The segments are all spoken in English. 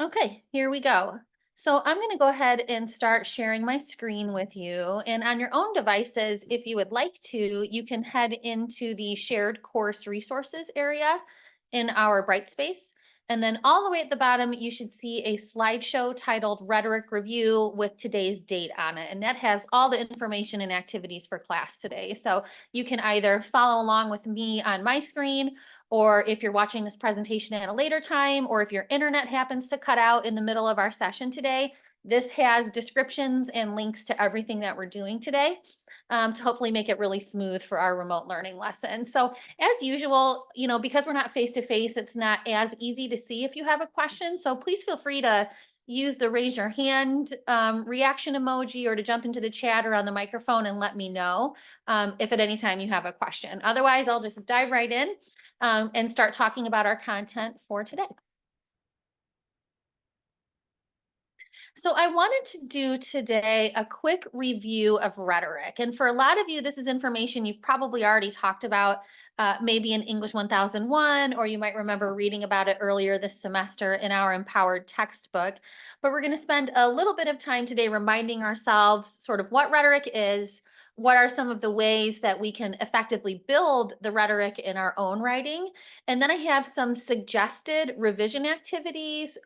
Okay, here we go. So I'm going to go ahead and start sharing my screen with you. And on your own devices, if you would like to, you can head into the shared course resources area in our Brightspace. And then all the way at the bottom, you should see a slideshow titled Rhetoric Review with today's date on it. And that has all the information and activities for class today. So you can either follow along with me on my screen, or if you're watching this presentation at a later time, or if your internet happens to cut out in the middle of our session today, this has descriptions and links to everything that we're doing today, to hopefully make it really smooth for our remote learning lesson. So as usual, because we're not face-to-face, it's not as easy to see if you have a question. So please feel free to use the raise your hand reaction emoji, or to jump into the chat or on the microphone and let me know if at any time you have a question. Otherwise, I'll just dive right in and start talking about our content for today. So I wanted to do today a quick review of rhetoric. And for a lot of you, this is information you've probably already talked about, maybe in English 1001, or you might remember reading about it earlier this semester in our empowered textbook. But we're going to spend a little bit of time today reminding ourselves sort of what rhetoric is, what are some of the ways that we can effectively build the rhetoric in our own writing. And then I have some suggested revision activities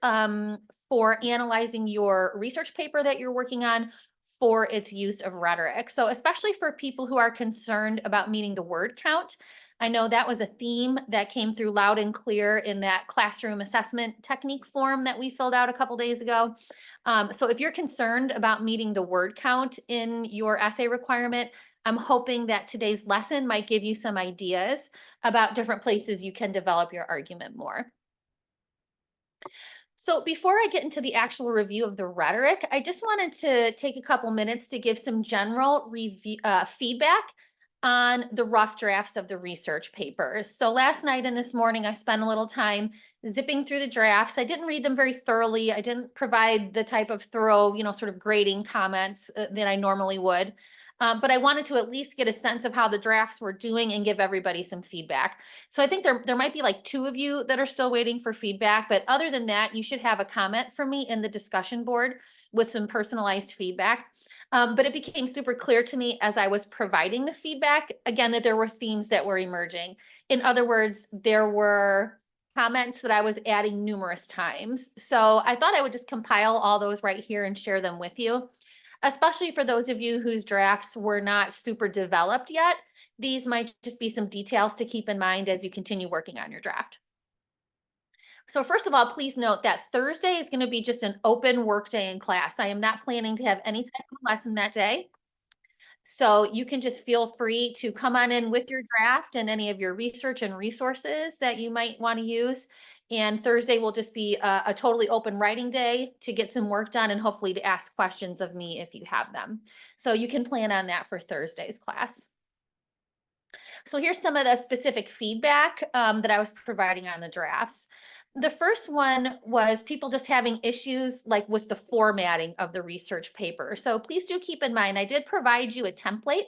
for analyzing your research paper that you're working on for its use of rhetoric. So especially for people who are concerned about meeting the word count, I know that was a theme that came through loud and clear in that classroom assessment technique form that we filled out a couple days ago. So if you're concerned about meeting the word count in your essay requirement, I'm hoping that today's lesson might give you some ideas about different places you can develop your argument more. So before I get into the actual review of the rhetoric, I just wanted to take a couple minutes to give some general review, feedback on the rough drafts of the research papers. So last night and this morning, I spent a little time zipping through the drafts. I didn't read them very thoroughly. I didn't provide the type of thorough, sort of grading comments that I normally would. But I wanted to at least get a sense of how the drafts were doing and give everybody some feedback. So I think there might be like 2 of you that are still waiting for feedback, but other than that, you should have a comment from me in the discussion board with some personalized feedback. But it became super clear to me as I was providing the feedback, again, that there were themes that were emerging. In other words, there were comments that I was adding numerous times. So I thought I would just compile all those right here and share them with you, especially for those of you whose drafts were not super developed yet. These might just be some details to keep in mind as you continue working on your draft. So first of all, please note that Thursday is going to be just an open work day in class. I am not planning to have any type of lesson that day. So you can just feel free to come on in with your draft and any of your research and resources that you might want to use. And Thursday will just be a totally open writing day to get some work done and hopefully to ask questions of me if you have them. So you can plan on that for Thursday's class. So here's some of the specific feedback that I was providing on the drafts. The first one was people just having issues like with the formatting of the research paper. So please do keep in mind, I did provide you a template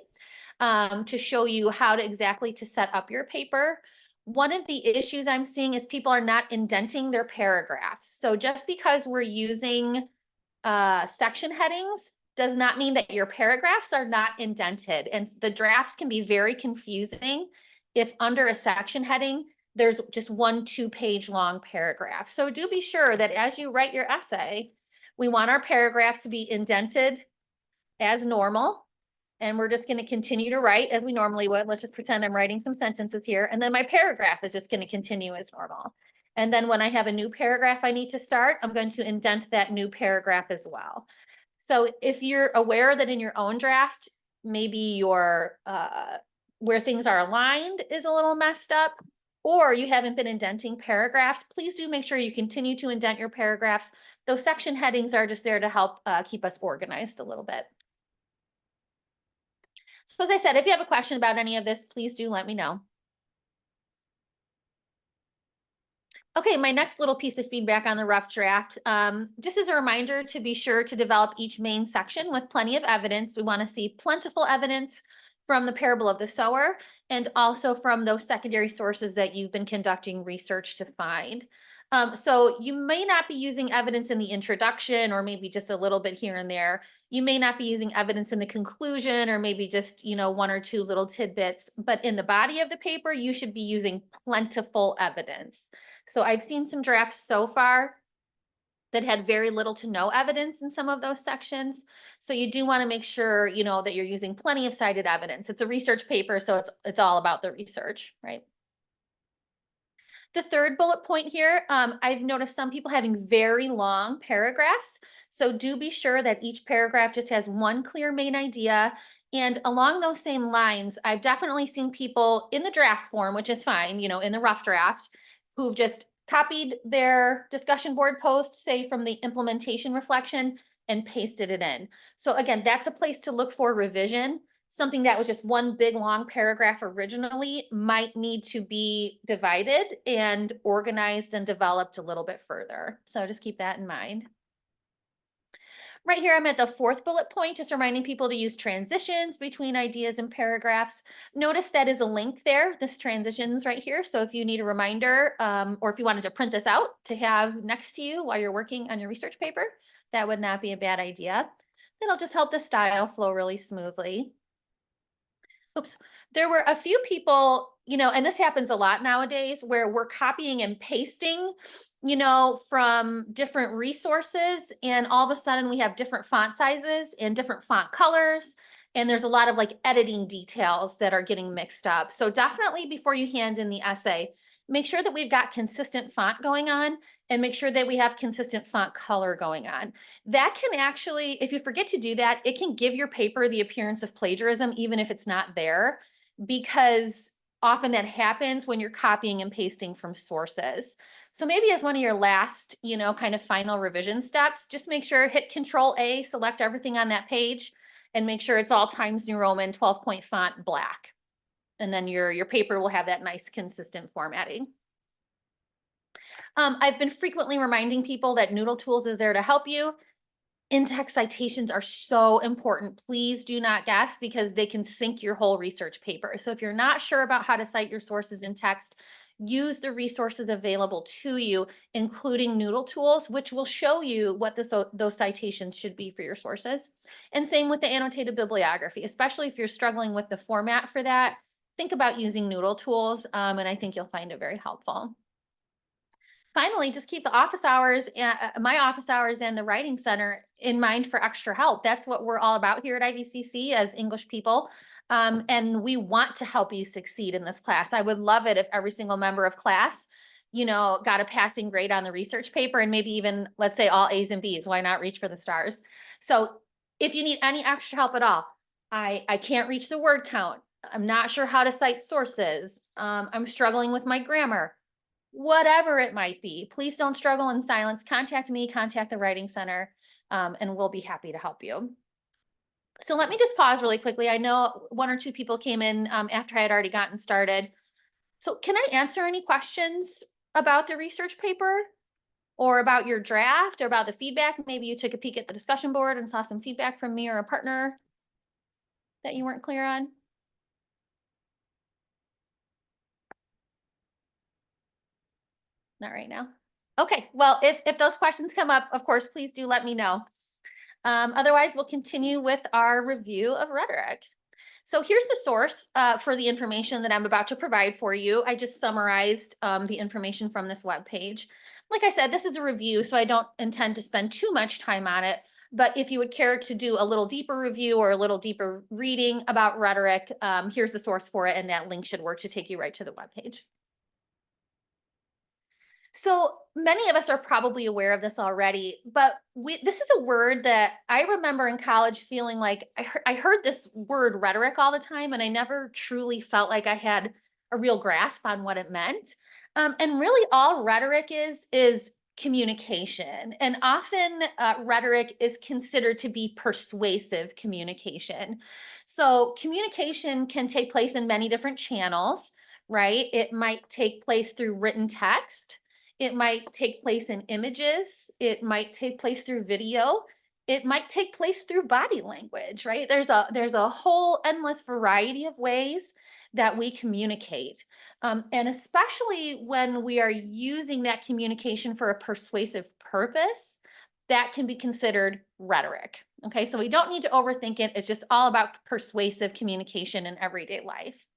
to show you how to exactly to set up your paper. One of the issues I'm seeing is people are not indenting their paragraphs. So just because we're using section headings does not mean that your paragraphs are not indented. And the drafts can be very confusing if under a section heading, there's just 1 2-page long paragraph. So do be sure that as you write your essay, we want our paragraphs to be indented as normal. And we're just going to continue to write as we normally would. Let's just pretend I'm writing some sentences here. And then my paragraph is just going to continue as normal. And then when I have a new paragraph I need to start, I'm going to indent that new paragraph as well. So if you're aware that in your own draft, maybe your where things are aligned is a little messed up, or you haven't been indenting paragraphs, please do make sure you continue to indent your paragraphs. Those section headings are just there to help keep us organized a little bit. So as I said, if you have a question about any of this, please do let me know. Okay, my next little piece of feedback on the rough draft, just as a reminder to be sure to develop each main section with plenty of evidence. We want to see plentiful evidence from the parable of the sower and also from those secondary sources that you've been conducting research to find. So you may not be using evidence in the introduction, or maybe just a little bit here and there. You may not be using evidence in the conclusion, or maybe just, one or two little tidbits, but in the body of the paper, you should be using plentiful evidence. So I've seen some drafts so far that had very little to no evidence in some of those sections. So you do want to make sure, that you're using plenty of cited evidence. It's a research paper, so it's all about the research, right? The third bullet point here, I've noticed some people having very long paragraphs. So do be sure that each paragraph just has one clear main idea. And along those same lines, I've definitely seen people in the draft form, which is fine, in the rough draft, who've just copied their discussion board post, say from the implementation reflection, and pasted it in. So again, that's a place to look for revision. Something that was just one big long paragraph originally might need to be divided and organized and developed a little bit further. So just keep that in mind. Right here, I'm at the fourth bullet point, just reminding people to use transitions between ideas and paragraphs. Notice that is a link there, this transitions right here. So if you need a reminder, or if you wanted to print this out to have next to you while you're working on your research paper, that would not be a bad idea. It'll just help the style flow really smoothly. Oops. There were a few people, and this happens a lot nowadays, where we're copying and pasting, from different resources, and all of a sudden we have different font sizes and different font colors. And there's a lot of like editing details that are getting mixed up. So definitely before you hand in the essay, make sure that we've got consistent font going on, and make sure that we have consistent font color going on. That can actually, if you forget to do that, it can give your paper the appearance of plagiarism, even if it's not there, because often that happens when you're copying and pasting from sources. So maybe as one of your last, kind of final revision steps, just make sure, hit Control A, select everything on that page, and make sure it's all Times New Roman 12-point font black. And then your paper will have that nice consistent formatting. I've been frequently reminding people that Noodle Tools is there to help you. In-text citations are so important. Please do not guess, because they can sink your whole research paper. So if you're not sure about how to cite your sources in text, use the resources available to you, including Noodle Tools, which will show you what those citations should be for your sources. And same with the annotated bibliography, especially if you're struggling with the format for that. Think about using Noodle Tools, and I think you'll find it very helpful. Finally, just keep the office hours, my office hours and the writing center in mind for extra help. That's what we're all about here at IVCC as English people. And we want to help you succeed in this class. I would love it if every single member of class, got a passing grade on the research paper, and maybe even, let's say, all A's and B's. Why not reach for the stars? So if you need any extra help at all, I can't reach the word count. I'm not sure how to cite sources. I'm struggling with my grammar. Whatever it might be, please don't struggle in silence. Contact me, contact the Writing Center, and we'll be happy to help you. So let me just pause really quickly. I know one or two people came in after I had already gotten started. So can I answer any questions about the research paper, or about your draft, or about the feedback? Maybe you took a peek at the discussion board and saw some feedback from me or a partner that you weren't clear on. Not right now. Okay, well, if those questions come up, of course, please do let me know. Otherwise, we'll continue with our review of rhetoric. So here's the source for the information that I'm about to provide for you. I just summarized the information from this webpage. Like I said, this is a review, so I don't intend to spend too much time on it. But if you would care to do a little deeper review or a little deeper reading about rhetoric, here's the source for it, and that link should work to take you right to the webpage. So many of us are probably aware of this already, but this is a word that I remember in college feeling like I heard this word rhetoric all the time, and I never truly felt like I had a real grasp on what it meant. And really, all rhetoric is communication, and often rhetoric is considered to be persuasive communication. So communication can take place in many different channels, right? It might take place through written text. It might take place in images. It might take place through video. It might take place through body language, right? There's a whole endless variety of ways that we communicate. And especially when we are using that communication for a persuasive purpose, that can be considered rhetoric. Okay, so we don't need to overthink it. It's just all about persuasive communication in everyday life.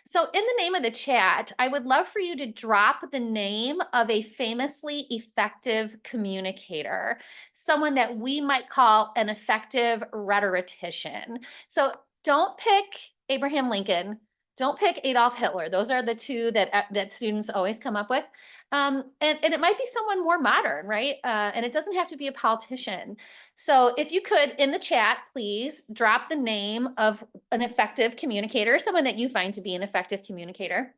So, in the name of the chat, I would love for you to drop the name of a famously effective communicator, someone that we might call an effective rhetorician. So, don't pick Abraham Lincoln. Don't pick Adolf Hitler. Those are the two that students always come up with. And it might be someone more modern, right? And it doesn't have to be a politician. So if you could, in the chat, please drop the name of an effective communicator, someone that you find to be an effective communicator.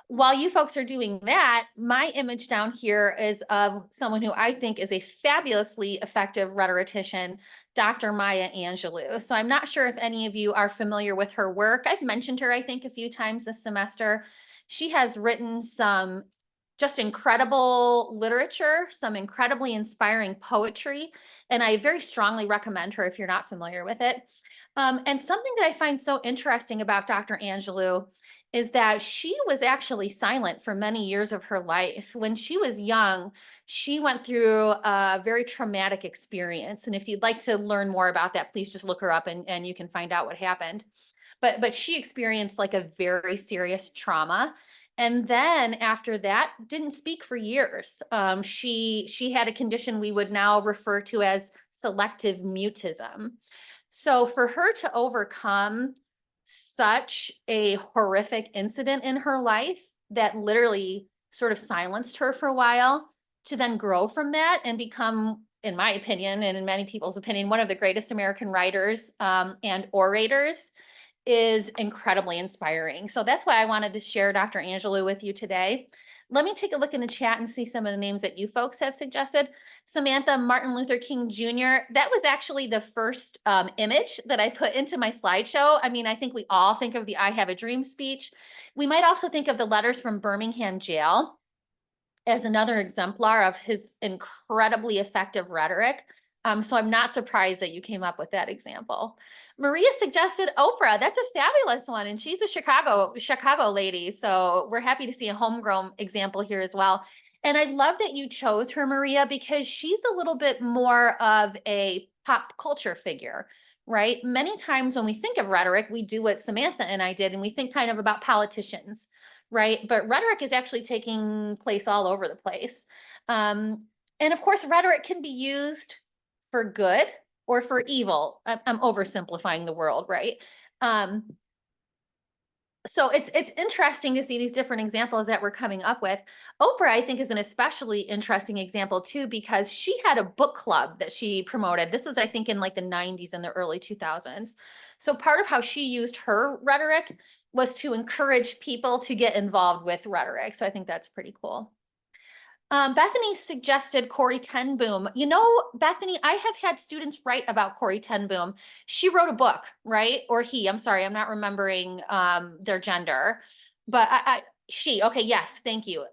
While you folks are doing that, my image down here is of someone who I think is a fabulously effective rhetorician, Dr. Maya Angelou. So I'm not sure if any of you are familiar with her work. I've mentioned her, I think, a few times this semester. She has written some just incredible literature, some incredibly inspiring poetry, and I very strongly recommend her if you're not familiar with it. And something that I find so interesting about Dr. Angelou is that she was actually silent for many years of her life. When she was young, she went through a very traumatic experience. And if you'd like to learn more about that, please just look her up and you can find out what happened. But she experienced like a very serious trauma. And then after that, didn't speak for years. She had a condition we would now refer to as selective mutism. So for her to overcome such a horrific incident in her life that literally sort of silenced her for a while, to then grow from that and become, in my opinion, and in many people's opinion, one of the greatest American writers and orators, is incredibly inspiring. So that's why I wanted to share Dr. Angelou with you today. Let me take a look in the chat and see some of the names that you folks have suggested. Samantha, Martin Luther King Jr., that was actually the first image that I put into my slideshow. I mean, I think we all think of the I Have a Dream speech. We might also think of the letters from Birmingham jail as another exemplar of his incredibly effective rhetoric. So I'm not surprised that you came up with that example. Maria suggested Oprah. That's a fabulous one. And she's a Chicago lady. So we're happy to see a homegrown example here as well. And I love that you chose her, Maria, because she's a little bit more of a pop culture figure, right? Many times when we think of rhetoric, we do what Samantha and I did, and we think kind of about politicians, right? But rhetoric is actually taking place all over the place. And of course, rhetoric can be used for good or for evil. I'm oversimplifying the world, right? So it's interesting to see these different examples that we're coming up with. Oprah, I think, is an especially interesting example too, because she had a book club that she promoted. This was, I think, in like the 90s and the early 2000s. So part of how she used her rhetoric was to encourage people to get involved with rhetoric. So I think that's pretty cool. Bethany suggested Corrie ten Boom. You know, Bethany, I have had students write about Corrie ten Boom. She wrote a book, right? Or he, I'm sorry, I'm not remembering their gender, but she, okay, yes, thank you.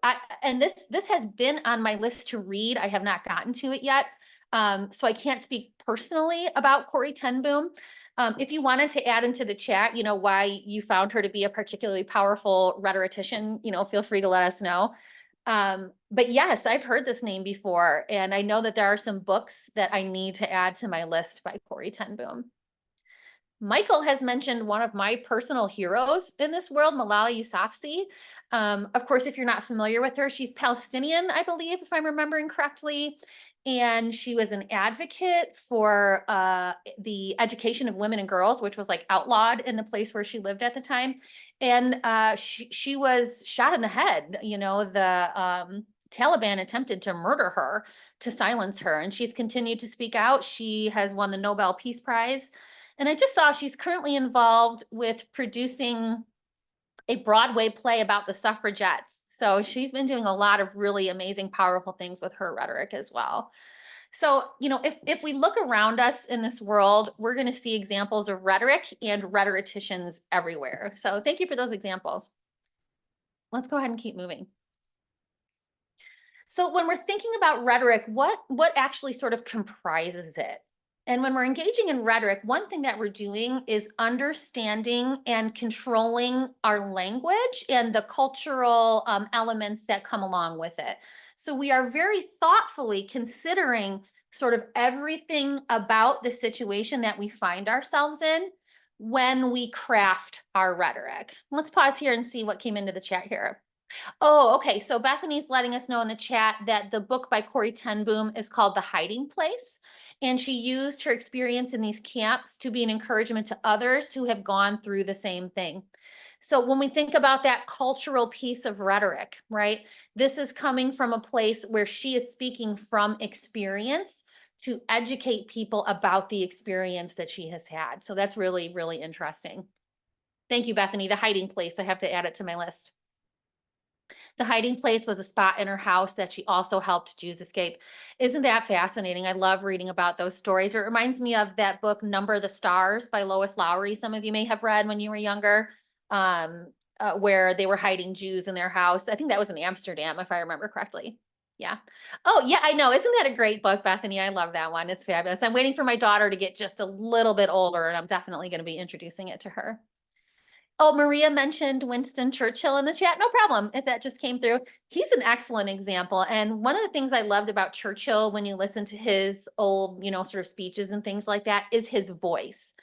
And this has been on my list to read. I have not gotten to it yet. So I can't speak personally about Corrie ten Boom. If you wanted to add into the chat, you know, why you found her to be a particularly powerful rhetorician, you know, feel free to let us know. But yes, I've heard this name before, and I know that there are some books that I need to add to my list by Corrie ten Boom. Michael has mentioned one of my personal heroes in this world, Malala Yousafzai. Of course, if you're not familiar with her, she's Palestinian, I believe, if I'm remembering correctly. And she was an advocate for the education of women and girls, which was like outlawed in the place where she lived at the time. And she was shot in the head. You know, the Taliban attempted to murder her, to silence her, and she's continued to speak out. She has won the Nobel Peace Prize. And I just saw she's currently involved with producing a Broadway play about the suffragettes. So she's been doing a lot of really amazing, powerful things with her rhetoric as well. So, you know, if we look around us in this world, we're going to see examples of rhetoric and rhetoricians everywhere. So thank you for those examples. Let's go ahead and keep moving. So when we're thinking about rhetoric, what actually sort of comprises it? And when we're engaging in rhetoric, one thing that we're doing is understanding and controlling our language and the cultural elements that come along with it. So we are very thoughtfully considering sort of everything about the situation that we find ourselves in when we craft our rhetoric. Let's pause here and see what came into the chat here. Oh, okay. So Bethany's letting us know in the chat that the book by Corrie ten Boom is called The Hiding Place. And she used her experience in these camps to be an encouragement to others who have gone through the same thing. So when we think about that cultural piece of rhetoric, right, this is coming from a place where she is speaking from experience to educate people about the experience that she has had. So that's really, really interesting. Thank you, Bethany. The Hiding Place. I have to add it to my list. The hiding place was a spot in her house that she also helped Jews escape. Isn't that fascinating? I love reading about those stories. It reminds me of that book, Number the Stars by Lois Lowry. Some of you may have read when you were younger, where they were hiding Jews in their house. I think that was in Amsterdam, if I remember correctly. Yeah. Oh, yeah, I know. Isn't that a great book, Bethany? I love that one. It's fabulous. I'm waiting for my daughter to get just a little bit older, and I'm definitely going to be introducing it to her. Oh, Maria mentioned Winston Churchill in the chat. No problem if that just came through. He's an excellent example. And one of the things I loved about Churchill when you listen to his old, sort of speeches and things like that is his voice.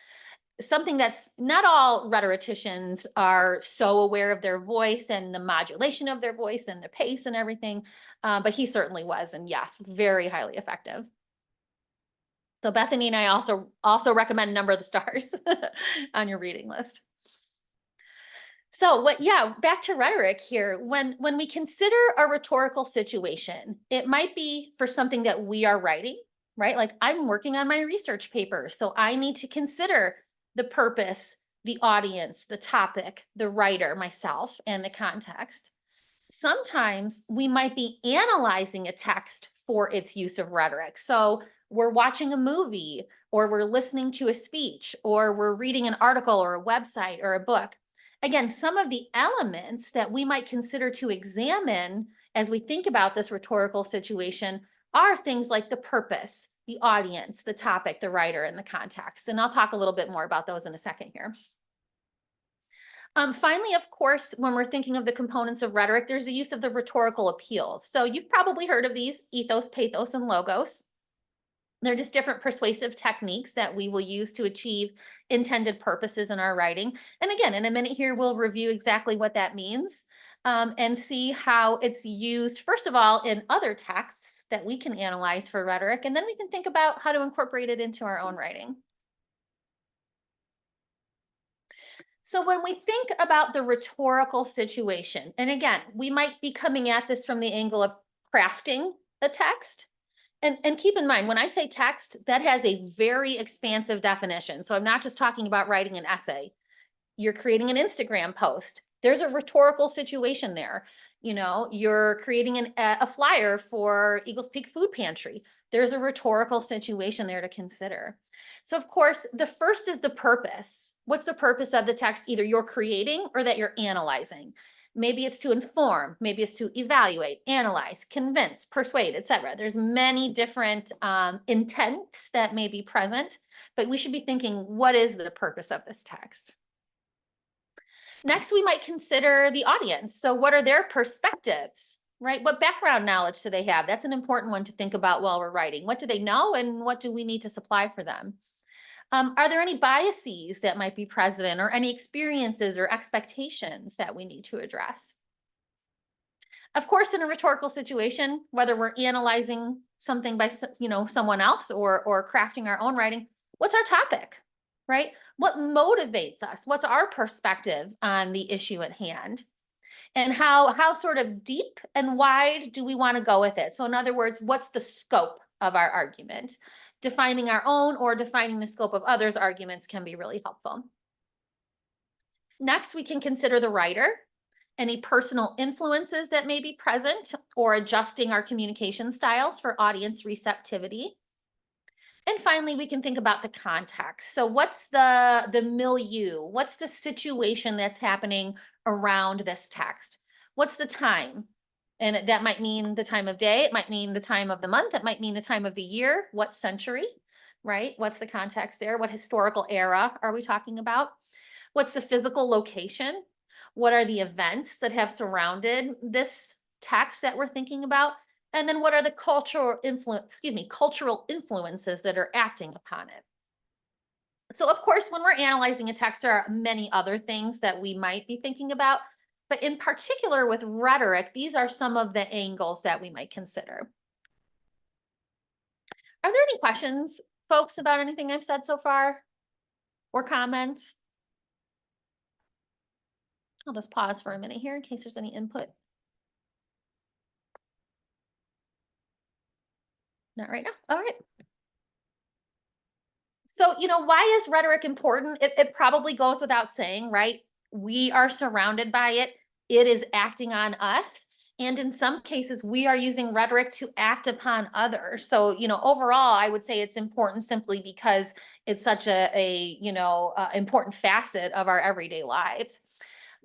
Something that's not all rhetoricians are so aware of their voice and the modulation of their voice and the pace and everything. But he certainly was. And yes, very highly effective. So Bethany and I also recommend Number of the Stars on your reading list. So back to rhetoric here. When we consider a rhetorical situation, it might be for something that we are writing, right? Like I'm working on my research paper, so I need to consider the purpose, the audience, the topic, the writer, myself, and the context. Sometimes we might be analyzing a text for its use of rhetoric. So we're watching a movie, or we're listening to a speech, or we're reading an article or a website or a book. Again, some of the elements that we might consider to examine as we think about this rhetorical situation are things like the purpose, the audience, the topic, the writer, and the context. And I'll talk a little bit more about those in a second here. Finally, of course, when we're thinking of the components of rhetoric, there's the use of the rhetorical appeals. So you've probably heard of these: ethos, pathos, and logos. They're just different persuasive techniques that we will use to achieve intended purposes in our writing. And again, in a minute here, we'll review exactly what that means and see how it's used, first of all, in other texts that we can analyze for rhetoric, and then we can think about how to incorporate it into our own writing. So when we think about the rhetorical situation, and again, we might be coming at this from the angle of crafting a text. And keep in mind, when I say text, that has a very expansive definition. So I'm not just talking about writing an essay. You're creating an Instagram post. There's a rhetorical situation there. You're creating a flyer for Eagles Peak Food Pantry. There's a rhetorical situation there to consider. So of course, the first is the purpose. What's the purpose of the text either you're creating or that you're analyzing? Maybe it's to inform, maybe it's to evaluate, analyze, convince, persuade, etc. There's many different intents that may be present, but we should be thinking, what is the purpose of this text? Next, we might consider the audience. So what are their perspectives, right? What background knowledge do they have? That's an important one to think about while we're writing. What do they know and what do we need to supply for them? Are there any biases that might be present, or any experiences or expectations that we need to address? Of course, in a rhetorical situation, whether we're analyzing something by someone else or crafting our own writing, what's our topic, right? What motivates us? What's our perspective on the issue at hand? And how sort of deep and wide do we want to go with it? So in other words, what's the scope of our argument? Defining our own or defining the scope of others' arguments can be really helpful. Next, we can consider the writer, any personal influences that may be present, or adjusting our communication styles for audience receptivity. And finally, we can think about the context. So what's the milieu? What's the situation that's happening around this text? What's the time? And that might mean the time of day. It might mean the time of the month. It might mean the time of the year. What century? right? What's the context there? What historical era are we talking about? What's the physical location? What are the events that have surrounded this text that we're thinking about? And then what are the cultural influences that are acting upon it? So, of course, when we're analyzing a text, there are many other things that we might be thinking about. But in particular, with rhetoric, these are some of the angles that we might consider. Are there any questions, folks, about anything I've said so far or comments? I'll just pause for a minute here in case there's any input. Not right now. All right. So, why is rhetoric important? It probably goes without saying, right? We are surrounded by it. It is acting on us. And in some cases, we are using rhetoric to act upon others. So, overall, I would say it's important simply because it's such a important facet of our everyday lives.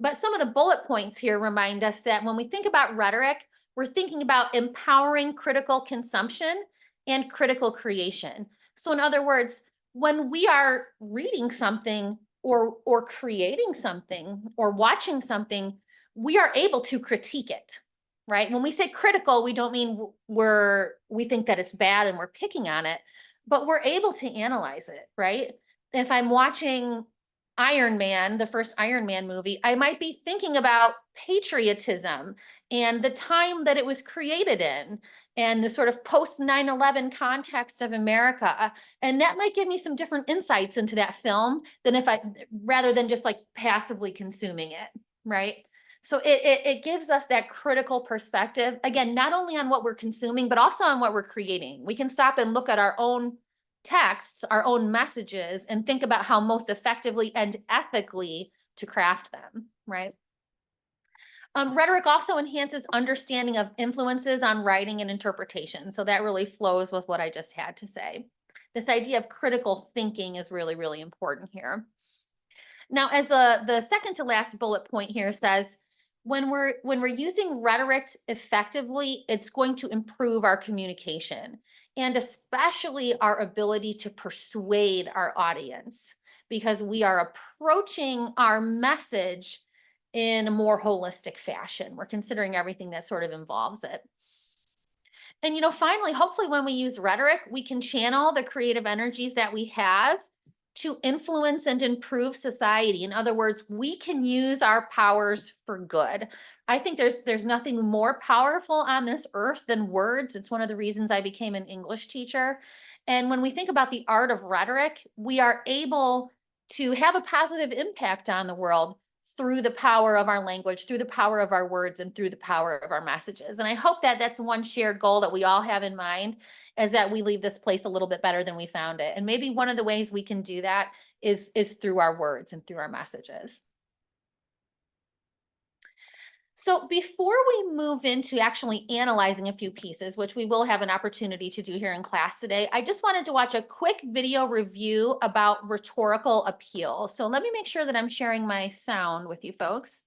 But some of the bullet points here remind us that when we think about rhetoric, we're thinking about empowering critical consumption and critical creation. So, in other words, when we are reading something or creating something or watching something, we are able to critique it, right? When we say critical, we don't mean we think that it's bad and we're picking on it, but we're able to analyze it, right? If I'm watching Iron Man, the first Iron Man movie, I might be thinking about patriotism and the time that it was created in and the sort of post 9/11 context of America. And that might give me some different insights into that film than rather than just like passively consuming it, right? So it gives us that critical perspective, again, not only on what we're consuming, but also on what we're creating. We can stop and look at our own texts, our own messages, and think about how most effectively and ethically to craft them, right? Rhetoric also enhances understanding of influences on writing and interpretation. So that really flows with what I just had to say. This idea of critical thinking is really, really important here. Now, as the second to last bullet point here says, when we're using rhetoric effectively, it's going to improve our communication and especially our ability to persuade our audience because we are approaching our message in a more holistic fashion. We're considering everything that sort of involves it. And finally, hopefully when we use rhetoric, we can channel the creative energies that we have to influence and improve society. In other words, we can use our powers for good. I think there's nothing more powerful on this earth than words. It's one of the reasons I became an English teacher. And when we think about the art of rhetoric, we are able to have a positive impact on the world through the power of our language, through the power of our words, and through the power of our messages. And I hope that that's one shared goal that we all have in mind, is that we leave this place a little bit better than we found it. And maybe one of the ways we can do that is through our words and through our messages. So before we move into actually analyzing a few pieces, which we will have an opportunity to do here in class today, I just wanted to watch a quick video review about rhetorical appeal. So let me make sure that I'm sharing my sound with you folks.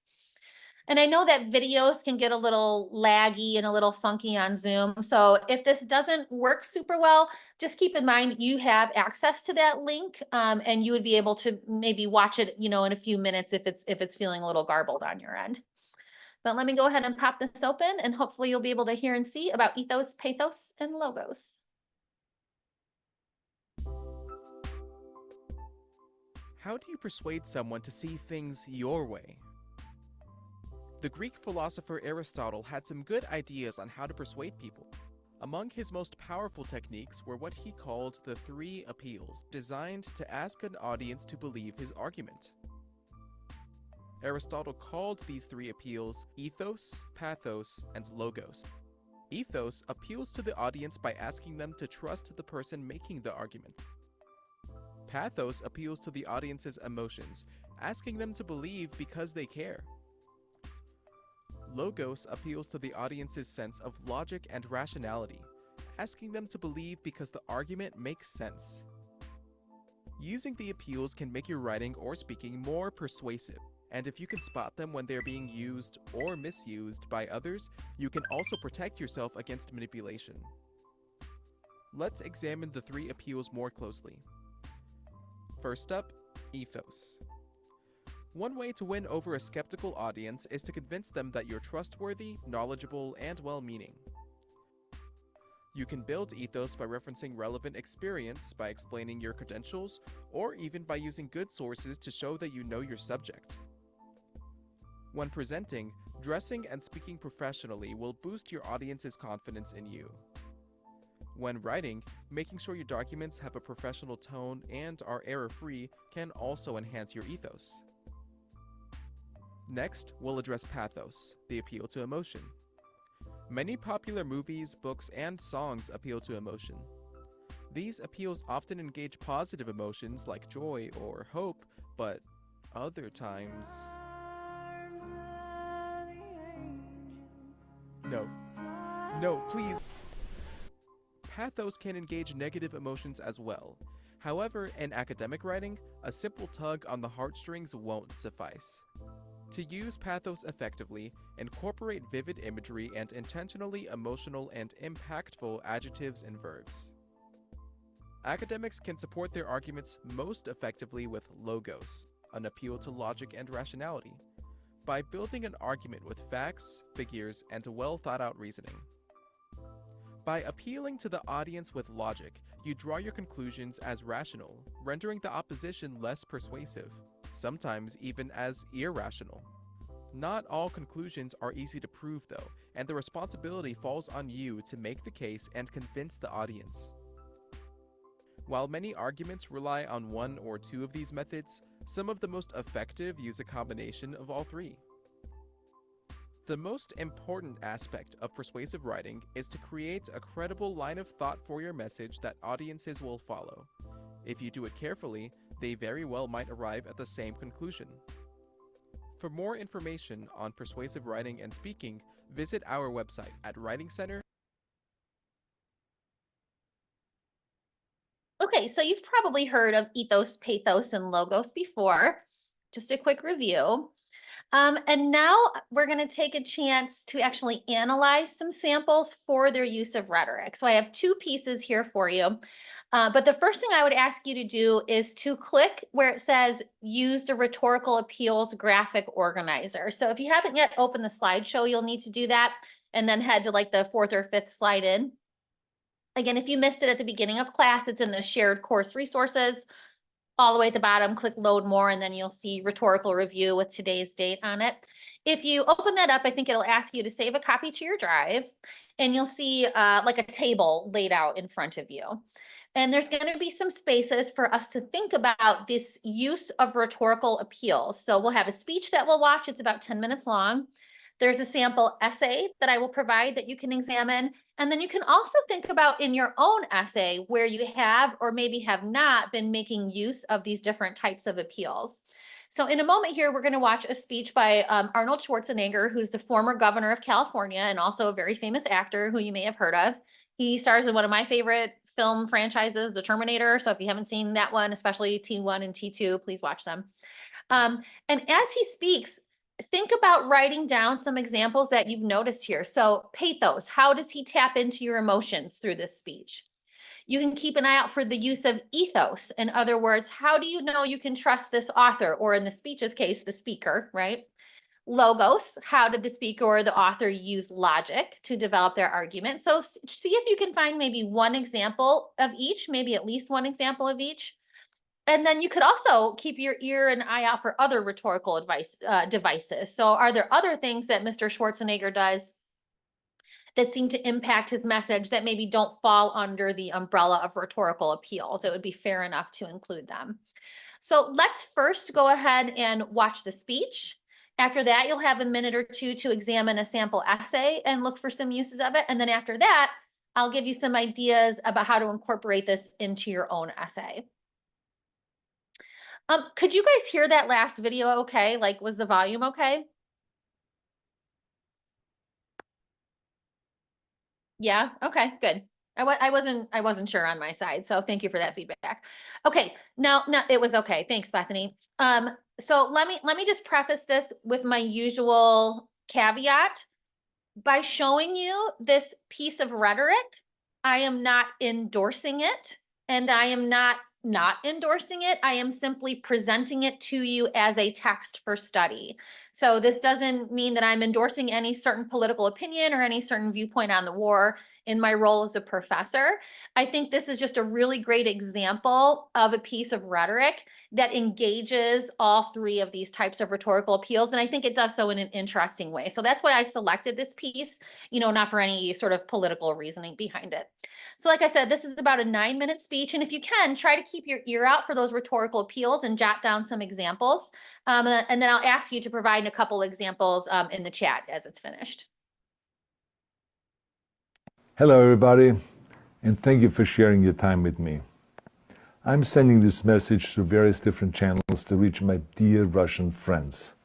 And I know that videos can get a little laggy and a little funky on Zoom. So if this doesn't work super well, just keep in mind you have access to that link, and you would be able to maybe watch it, in a few minutes if it's feeling a little garbled on your end. But let me go ahead and pop this open and hopefully you'll be able to hear and see about ethos, pathos, and logos. How do you persuade someone to see things your way? The Greek philosopher Aristotle had some good ideas on how to persuade people. Among his most powerful techniques were what he called the three appeals, designed to ask an audience to believe his argument. Aristotle called these three appeals ethos, pathos, and logos. Ethos appeals to the audience by asking them to trust the person making the argument. Pathos appeals to the audience's emotions, asking them to believe because they care. Logos appeals to the audience's sense of logic and rationality, asking them to believe because the argument makes sense. Using the appeals can make your writing or speaking more persuasive, and if you can spot them when they're being used or misused by others, you can also protect yourself against manipulation. Let's examine the three appeals more closely. First up, ethos. One way to win over a skeptical audience is to convince them that you're trustworthy, knowledgeable, and well-meaning. You can build ethos by referencing relevant experience, by explaining your credentials, or even by using good sources to show that you know your subject. When presenting, dressing and speaking professionally will boost your audience's confidence in you. When writing, making sure your documents have a professional tone and are error-free can also enhance your ethos. Next, we'll address pathos, the appeal to emotion. Many popular movies, books, and songs appeal to emotion. These appeals often engage positive emotions like joy or hope, but other times... No, please! Pathos can engage negative emotions as well. However, in academic writing, a simple tug on the heartstrings won't suffice. To use pathos effectively, incorporate vivid imagery and intentionally emotional and impactful adjectives and verbs. Academics can support their arguments most effectively with logos, an appeal to logic and rationality, by building an argument with facts, figures, and well-thought-out reasoning. By appealing to the audience with logic, you draw your conclusions as rational, rendering the opposition less persuasive, sometimes even as irrational. Not all conclusions are easy to prove though, and the responsibility falls on you to make the case and convince the audience. While many arguments rely on one or two of these methods, some of the most effective use a combination of all three. The most important aspect of persuasive writing is to create a credible line of thought for your message that audiences will follow. If you do it carefully, they very well might arrive at the same conclusion. For more information on persuasive writing and speaking, visit our website at Writing Center. Okay, so you've probably heard of ethos, pathos, and logos before. Just a quick review. And now we're going to take a chance to actually analyze some samples for their use of rhetoric. So I have two pieces here for you. But the first thing I would ask you to do is to click where it says use the rhetorical appeals graphic organizer. So if you haven't yet opened the slideshow, you'll need to do that and then head to like the fourth or fifth slide in. Again, if you missed it at the beginning of class, it's in the shared course resources. All the way at the bottom, click load more, and then you'll see rhetorical review with today's date on it. If you open that up, I think it'll ask you to save a copy to your drive, and you'll see like a table laid out in front of you. And there's going to be some spaces for us to think about this use of rhetorical appeals. So we'll have a speech that we'll watch. It's about 10 minutes long. There's a sample essay that I will provide that you can examine. And then you can also think about in your own essay where you have or maybe have not been making use of these different types of appeals. So in a moment here, we're going to watch a speech by Arnold Schwarzenegger, who's the former governor of California and also a very famous actor who you may have heard of. He stars in one of my favorite film franchises, The Terminator. So if you haven't seen that one, especially T1 and T2, please watch them. And as he speaks, think about writing down some examples that you've noticed here. So pathos, how does he tap into your emotions through this speech? You can keep an eye out for the use of ethos. In other words, how do you know you can trust this author, or in the speech's case, the speaker, right? Logos, how did the speaker or the author use logic to develop their argument? So see if you can find maybe one example of each, maybe at least one example of each. And then you could also keep your ear and eye out for other rhetorical devices. So are there other things that Mr. Schwarzenegger does that seem to impact his message that maybe don't fall under the umbrella of rhetorical appeals? It would be fair enough to include them. So let's first go ahead and watch the speech. After that, you'll have a minute or two to examine a sample essay and look for some uses of it. And then after that, I'll give you some ideas about how to incorporate this into your own essay. Could you guys hear that last video okay? Like, was the volume okay? Yeah, okay, good. I wasn't sure on my side, so thank you for that feedback. Okay, now it was okay. Thanks, Bethany. So let me just preface this with my usual caveat. By showing you this piece of rhetoric, I am not endorsing it, and I am not endorsing it. I am simply presenting it to you as a text for study. So this doesn't mean that I'm endorsing any certain political opinion or any certain viewpoint on the war in my role as a professor. I think this is just a really great example of a piece of rhetoric that engages all three of these types of rhetorical appeals. And I think it does so in an interesting way. So that's why I selected this piece, not for any sort of political reasoning behind it. So like I said, this is about a 9-minute speech. And if you can, try to keep your ear out for those rhetorical appeals and jot down some examples. And then I'll ask you to provide a couple examples in the chat as it's finished. Hello, everybody, and thank you for sharing your time with me. I'm sending this message through various different channels to reach my dear Russian friends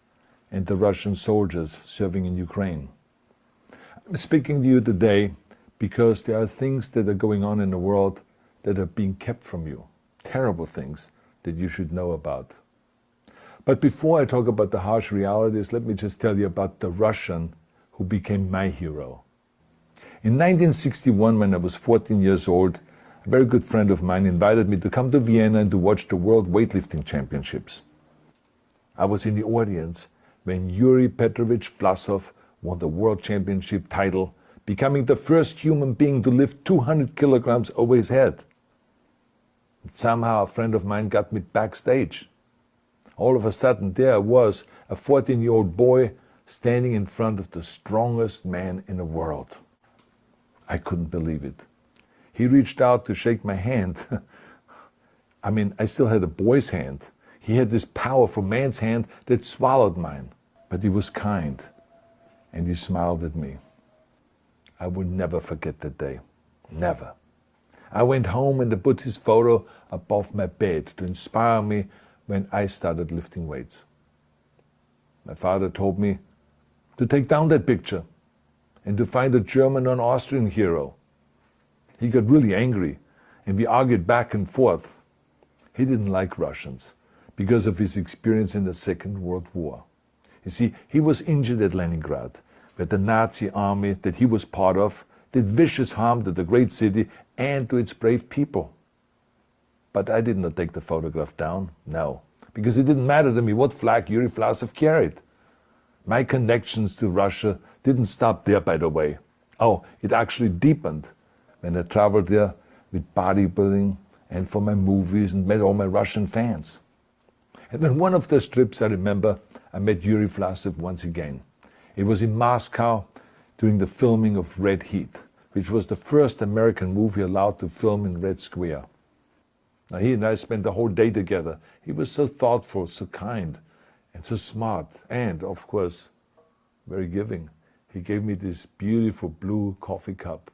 and the Russian soldiers serving in Ukraine. I'm speaking to you today because there are things that are going on in the world that are being kept from you, terrible things that you should know about. But before I talk about the harsh realities, let me just tell you about the Russian who became my hero. In 1961, when I was 14 years old, a very good friend of mine invited me to come to Vienna and to watch the World Weightlifting Championships. I was in the audience when Yuri Petrovich Vlasov won the World Championship title, becoming the first human being to lift 200 kilograms over his head. And somehow a friend of mine got me backstage. All of a sudden there I was, a 14-year-old boy, standing in front of the strongest man in the world. I couldn't believe it. He reached out to shake my hand. I mean, I still had a boy's hand. He had this powerful man's hand that swallowed mine. But he was kind, and he smiled at me. I will never forget that day. Never. I went home and I put his photo above my bed to inspire me when I started lifting weights. My father told me to take down that picture and to find a German or an Austrian hero. He got really angry, and we argued back and forth. He didn't like Russians because of his experience in the Second World War. You see, he was injured at Leningrad, where the Nazi army that he was part of did vicious harm to the great city and to its brave people. But I did not take the photograph down, no, because it didn't matter to me what flag Yuri Vlasov carried. My connections to Russia didn't stop there, by the way. Oh, it actually deepened when I traveled there with bodybuilding and for my movies and met all my Russian fans. And on one of those trips, I remember, I met Yuri Vlasov once again. It was in Moscow during the filming of Red Heat, which was the first American movie allowed to film in Red Square. Now, he and I spent the whole day together. He was so thoughtful, so kind, and so smart, and, of course, very giving. He gave me this beautiful blue coffee cup.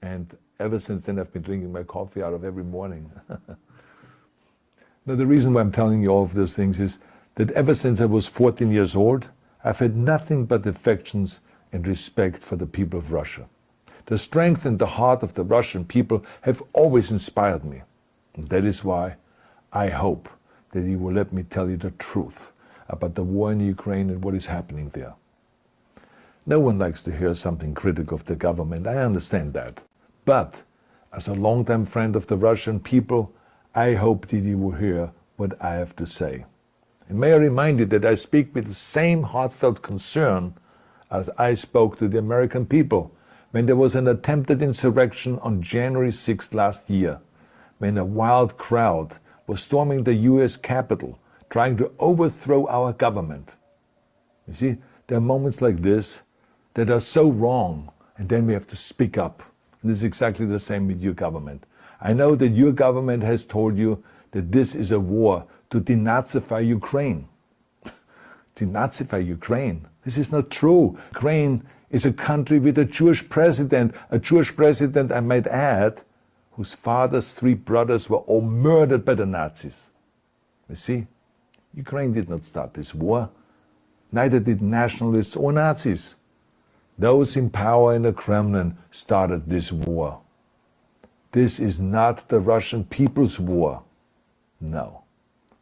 And ever since then, I've been drinking my coffee out of every morning. Now, the reason why I'm telling you all of those things is that ever since I was 14 years old, I've had nothing but affections and respect for the people of Russia. The strength and the heart of the Russian people have always inspired me. And that is why I hope that you will let me tell you the truth about the war in Ukraine and what is happening there. No one likes to hear something critical of the government, I understand that. But as a longtime friend of the Russian people, I hope that you will hear what I have to say. And may I remind you that I speak with the same heartfelt concern as I spoke to the American people when there was an attempted insurrection on January 6th last year, when a wild crowd was storming the US Capitol, trying to overthrow our government. You see, there are moments like this that are so wrong, and then we have to speak up. And this is exactly the same with your government. I know that your government has told you that this is a war to denazify Ukraine. Denazify Ukraine? This is not true. Ukraine is a country with a Jewish president, I might add, whose father's 3 brothers were all murdered by the Nazis. You see, Ukraine did not start this war. Neither did nationalists or Nazis. Those in power in the Kremlin started this war. This is not the Russian people's war. No.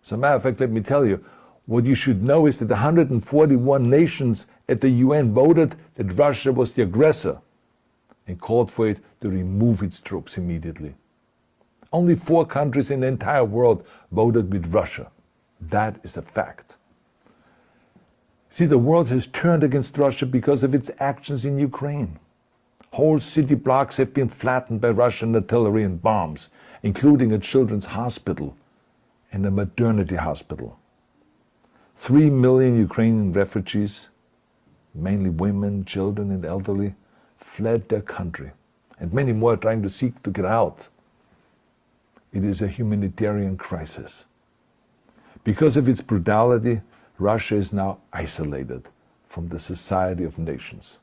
As a matter of fact, let me tell you, what you should know is that 141 nations at the UN voted that Russia was the aggressor. and called for it to remove its troops immediately. Only 4 countries in the entire world voted with Russia. That is a fact. See, the world has turned against Russia because of its actions in Ukraine. Whole city blocks have been flattened by Russian artillery and bombs, including a children's hospital and a maternity hospital. 3 million Ukrainian refugees, mainly women, children and elderly, fled their country, and many more are trying to seek to get out. It is a humanitarian crisis. Because of its brutality, Russia is now isolated from the society of nations.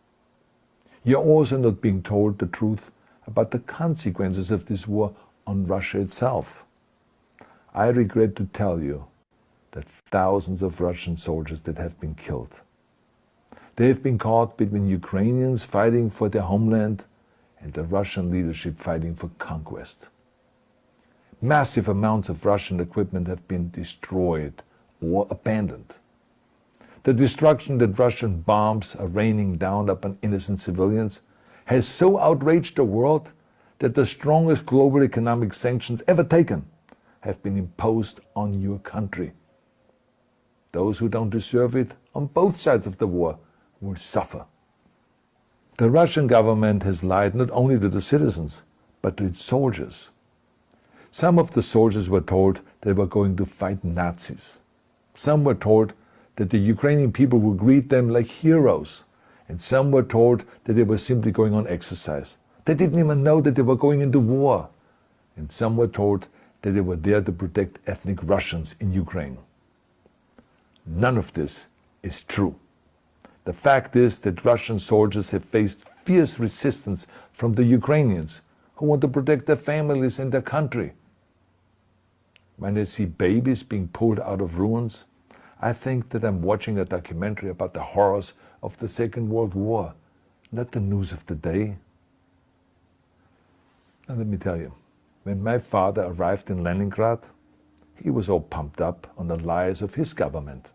You're also not being told the truth about the consequences of this war on Russia itself. I regret to tell you that thousands of Russian soldiers that have been killed. They have been caught between Ukrainians fighting for their homeland and the Russian leadership fighting for conquest. Massive amounts of Russian equipment have been destroyed or abandoned. The destruction that Russian bombs are raining down upon innocent civilians has so outraged the world that the strongest global economic sanctions ever taken have been imposed on your country. Those who don't deserve it on both sides of the war will suffer. The Russian government has lied not only to the citizens, but to its soldiers. Some of the soldiers were told they were going to fight Nazis. Some were told that the Ukrainian people would greet them like heroes, and some were told that they were simply going on exercise. They didn't even know that they were going into war. And some were told that they were there to protect ethnic Russians in Ukraine. None of this is true. The fact is that Russian soldiers have faced fierce resistance from the Ukrainians who want to protect their families and their country. When I see babies being pulled out of ruins, I think that I'm watching a documentary about the horrors of the Second World War, not the news of the day. Now let me tell you, when my father arrived in Leningrad, he was all pumped up on the lies of his government.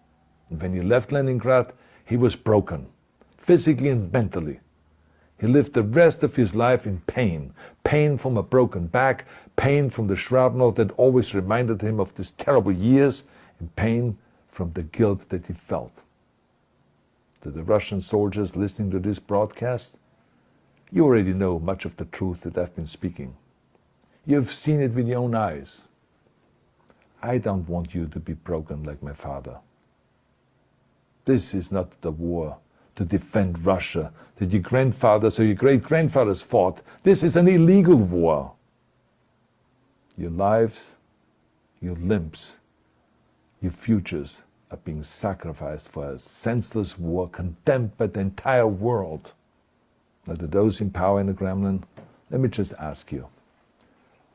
And when he left Leningrad, he was broken, physically and mentally. He lived the rest of his life in pain. Pain from a broken back, pain from the shrapnel that always reminded him of these terrible years, and pain from the guilt that he felt. To the Russian soldiers listening to this broadcast, you already know much of the truth that I've been speaking. You've seen it with your own eyes. I don't want you to be broken like my father. This is not the war to defend Russia that your grandfathers or your great-grandfathers fought. This is an illegal war. Your lives, your limbs, your futures are being sacrificed for a senseless war condemned by the entire world. Now, to those in power in the Kremlin, let me just ask you,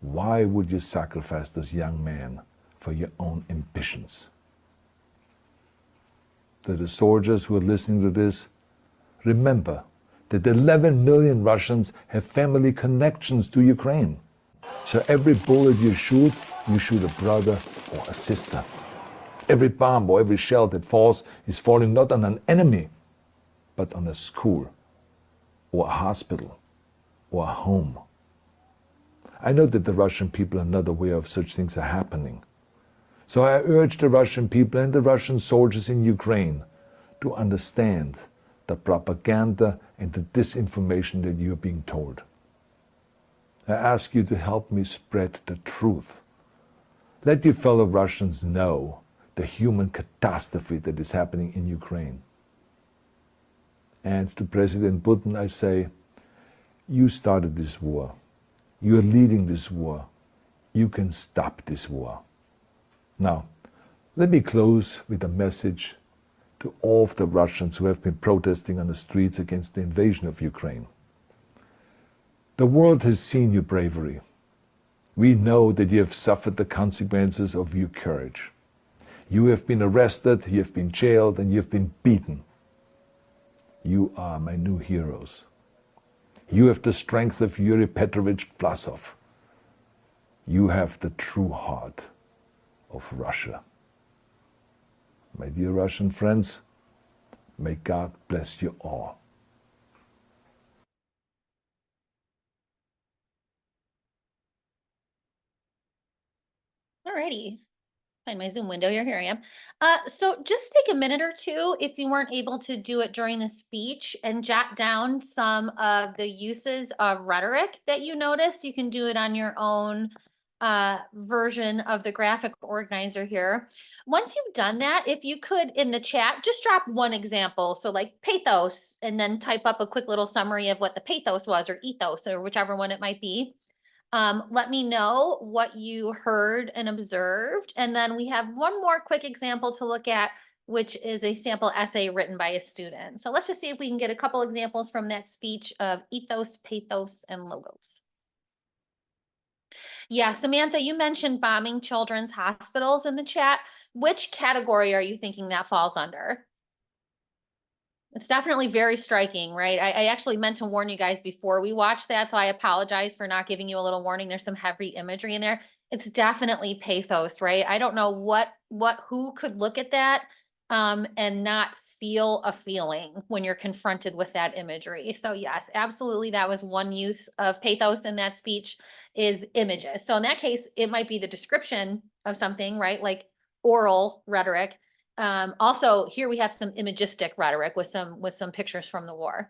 why would you sacrifice those young men for your own ambitions? To the soldiers who are listening to this, remember that 11 million Russians have family connections to Ukraine. So every bullet you shoot a brother or a sister. Every bomb or every shell that falls is falling not on an enemy, but on a school, or a hospital, or a home. I know that the Russian people are not aware of such things are happening. So I urge the Russian people and the Russian soldiers in Ukraine to understand the propaganda and the disinformation that you are being told. I ask you to help me spread the truth. Let your fellow Russians know the human catastrophe that is happening in Ukraine. And to President Putin I say, you started this war. You are leading this war. You can stop this war. Now, let me close with a message to all of the Russians who have been protesting on the streets against the invasion of Ukraine. The world has seen your bravery. We know that you have suffered the consequences of your courage. You have been arrested, you have been jailed, and you have been beaten. You are my new heroes. You have the strength of Yuri Petrovich Vlasov. You have the true heart of Russia. My dear Russian friends, may God bless you all. Alrighty. Find my Zoom window here. Here I am. So just take a minute or two if you weren't able to do it during the speech and jot down some of the uses of rhetoric that you noticed. You can do it on your own version of the graphic organizer here. Once you've done that, if you could in the chat, just drop one example. So like pathos, and then type up a quick little summary of what the pathos was or ethos or whichever one it might be. Let me know what you heard and observed. And then we have one more quick example to look at, which is a sample essay written by a student. So let's just see if we can get a couple examples from that speech of ethos, pathos, and logos. Yeah, Samantha, you mentioned bombing children's hospitals in the chat. Which category are you thinking that falls under? It's definitely very striking, right? I actually meant to warn you guys before we watched that, so I apologize for not giving you a little warning. There's some heavy imagery in there. It's definitely pathos, right? I don't know who could look at that and not feel a feeling when you're confronted with that imagery. So yes, absolutely, that was one use of pathos in that speech is images. So in that case, it might be the description of something, right? Like oral rhetoric. Also, here we have some imagistic rhetoric with some pictures from the war.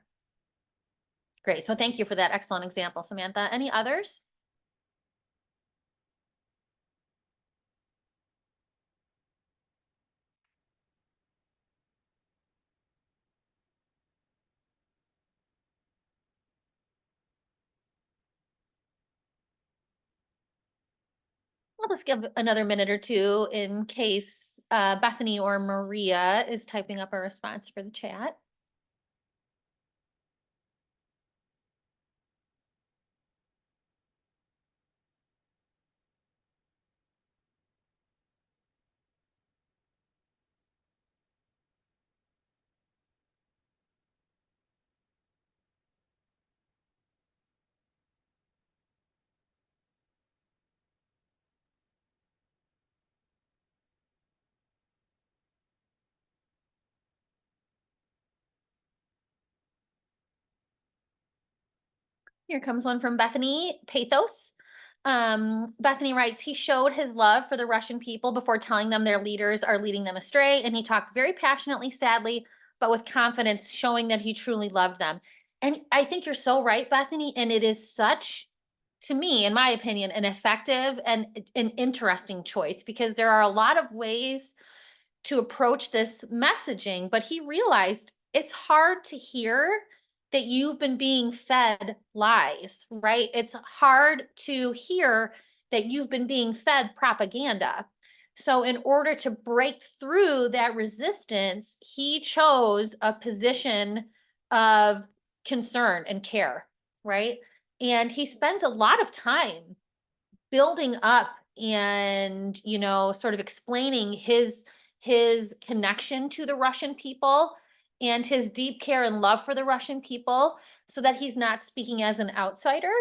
Great. So thank you for that excellent example, Samantha. Any others? I'll just give another minute or two in case Bethany or Maria is typing up a response for the chat. Here comes one from Bethany, pathos. Bethany writes, he showed his love for the Russian people before telling them their leaders are leading them astray. And he talked very passionately, sadly, but with confidence, showing that he truly loved them. And I think you're so right, Bethany. And it is such, to me, in my opinion, an effective and an interesting choice because there are a lot of ways to approach this messaging, but he realized it's hard to hear that you've been being fed lies, right? It's hard to hear that you've been being fed propaganda. So in order to break through that resistance, he chose a position of concern and care, right? And he spends a lot of time building up and, sort of explaining his connection to the Russian people and his deep care and love for the Russian people so that he's not speaking as an outsider,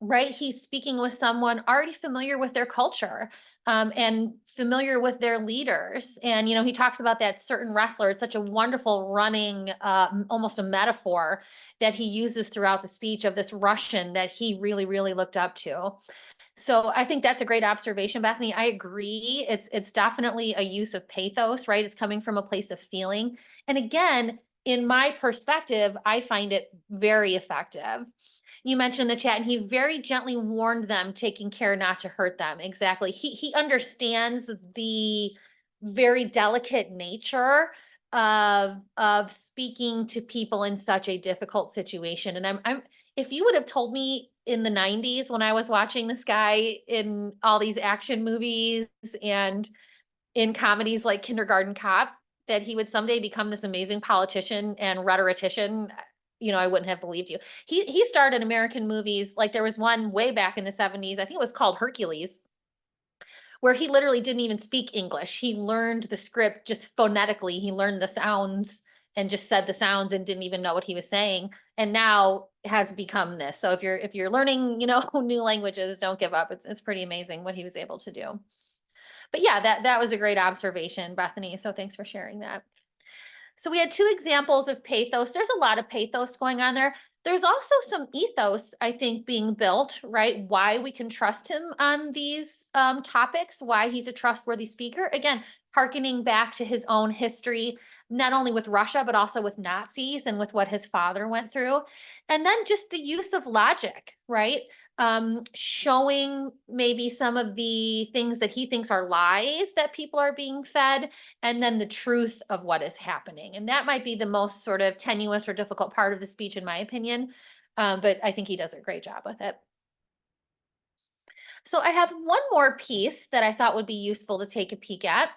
right? He's speaking with someone already familiar with their culture and familiar with their leaders. And, he talks about that certain wrestler. It's such a wonderful running, almost a metaphor that he uses throughout the speech of this Russian that he really, really looked up to. So I think that's a great observation, Bethany. I agree. It's definitely a use of pathos, right? It's coming from a place of feeling. And again, in my perspective, I find it very effective. You mentioned the chat, and he very gently warned them, taking care not to hurt them. Exactly. He understands the very delicate nature of speaking to people in such a difficult situation. And I'm if you would have told me in the 90s when I was watching this guy in all these action movies and in comedies like Kindergarten Cop that he would someday become this amazing politician and rhetorician, I wouldn't have believed you. He starred in American movies. Like there was one way back in the 70s, I think it was called Hercules, where he literally didn't even speak English. He learned the script just phonetically. He learned the sounds and just said the sounds and didn't even know what he was saying. And now has become this. So if you're learning, new languages, don't give up. It's pretty amazing what he was able to do. But yeah, that was a great observation, Bethany. So thanks for sharing that. So we had two examples of pathos. There's a lot of pathos going on there. There's also some ethos, I think, being built, right? Why we can trust him on these topics, why he's a trustworthy speaker. Again, hearkening back to his own history, not only with Russia, but also with Nazis and with what his father went through. And then just the use of logic, right? Showing maybe some of the things that he thinks are lies that people are being fed, and then the truth of what is happening. And that might be the most sort of tenuous or difficult part of the speech, in my opinion. But I think he does a great job with it. So I have one more piece that I thought would be useful to take a peek at.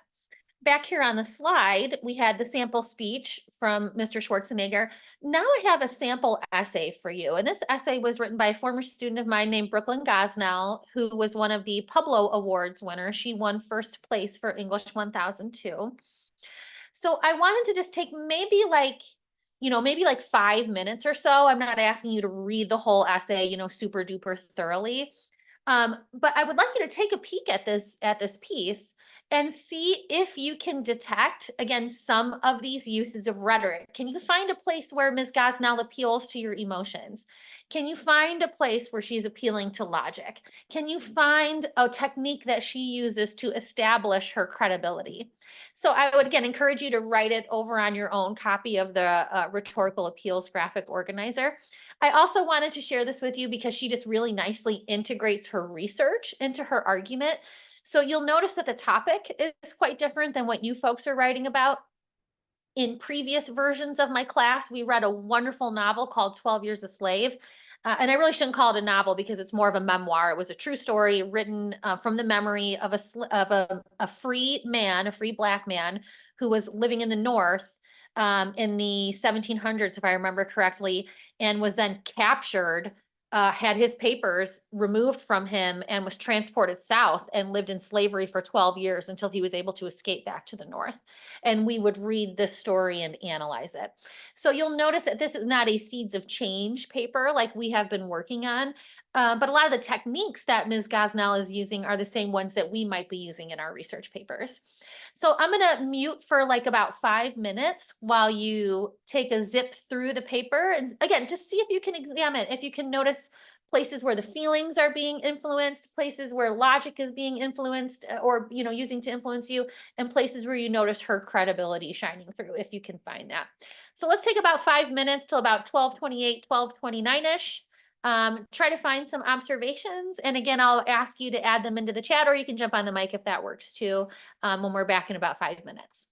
Back here on the slide, we had the sample speech from Mr. Schwarzenegger. Now I have a sample essay for you. And this essay was written by a former student of mine named Brooklyn Gosnell, who was one of the Pablo Awards winners. She won first place for English 1002. So I wanted to just take maybe like 5 minutes or so. I'm not asking you to read the whole essay, super duper thoroughly. But I would like you to take a peek at this piece and see if you can detect, again, some of these uses of rhetoric. Can you find a place where Ms. Gosnell appeals to your emotions? Can you find a place where she's appealing to logic? Can you find a technique that she uses to establish her credibility? So I would, again, encourage you to write it over on your own copy of the Rhetorical Appeals graphic organizer. I also wanted to share this with you because she just really nicely integrates her research into her argument. So you'll notice that the topic is quite different than what you folks are writing about. In previous versions of my class, we read a wonderful novel called 12 Years a Slave. And I really shouldn't call it a novel because it's more of a memoir. It was a true story written from the memory of a free man, a free Black man who was living in the North in the 1700s, if I remember correctly, and was then captured, had his papers removed from him, and was transported south and lived in slavery for 12 years until he was able to escape back to the North. And we would read this story and analyze it. So you'll notice that this is not a Seeds of Change paper like we have been working on, but a lot of the techniques that Ms. Gosnell is using are the same ones that we might be using in our research papers. So I'm going to mute for like about 5 minutes while you take a zip through the paper. And again, just see if you can examine, if you can notice places where the feelings are being influenced, places where logic is being influenced or, using to influence you, and places where you notice her credibility shining through, if you can find that. So let's take about 5 minutes till about 12:28, 12:29-ish. Try to find some observations. And again, I'll ask you to add them into the chat, or you can jump on the mic if that works too, when we're back in about 5 minutes.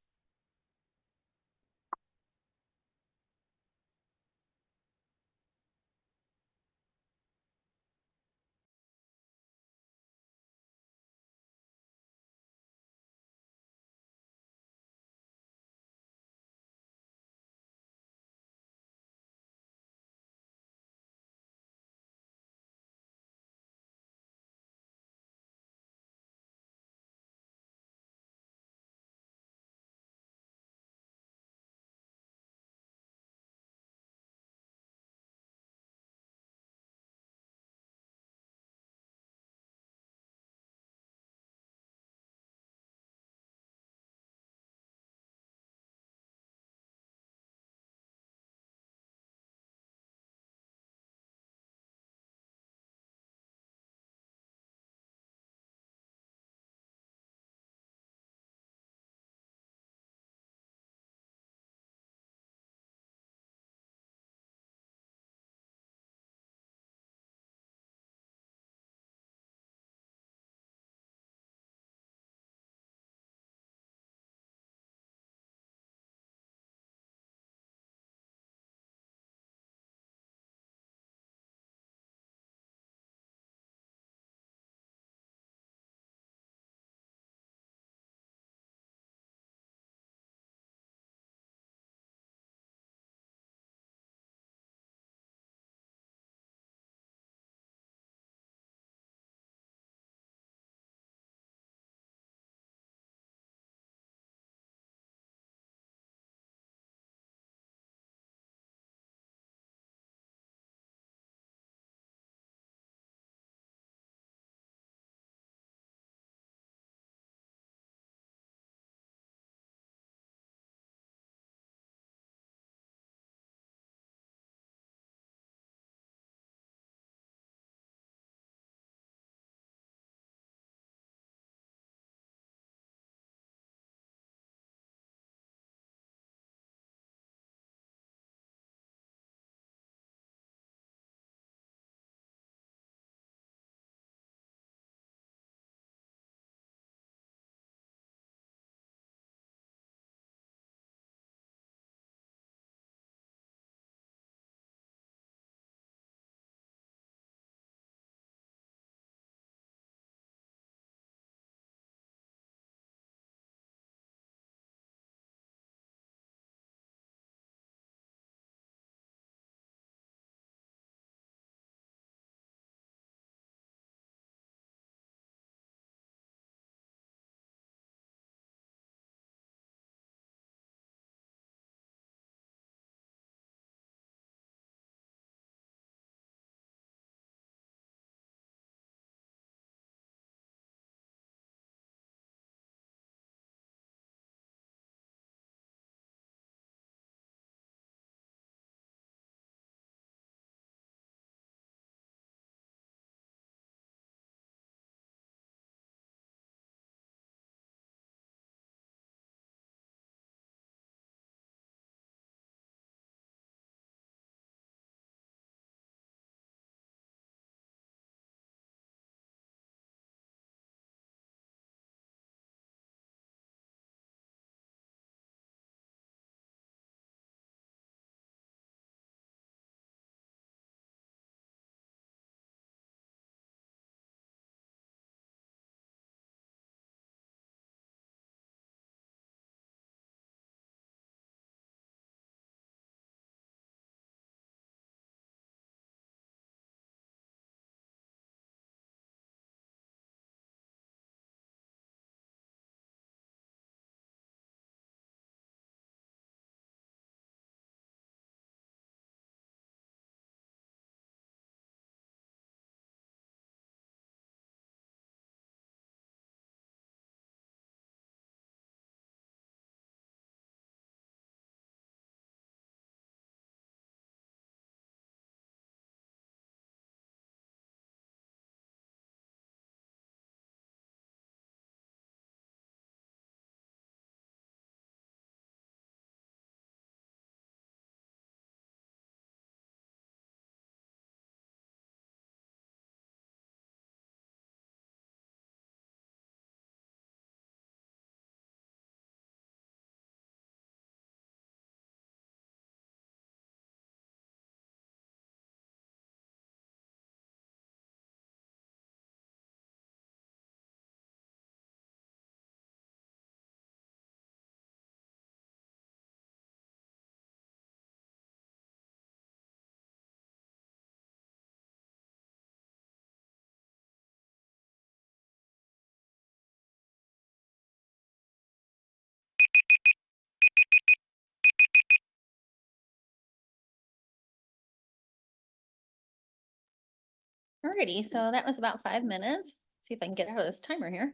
Alrighty, so that was about 5 minutes. See if I can get out of this timer here.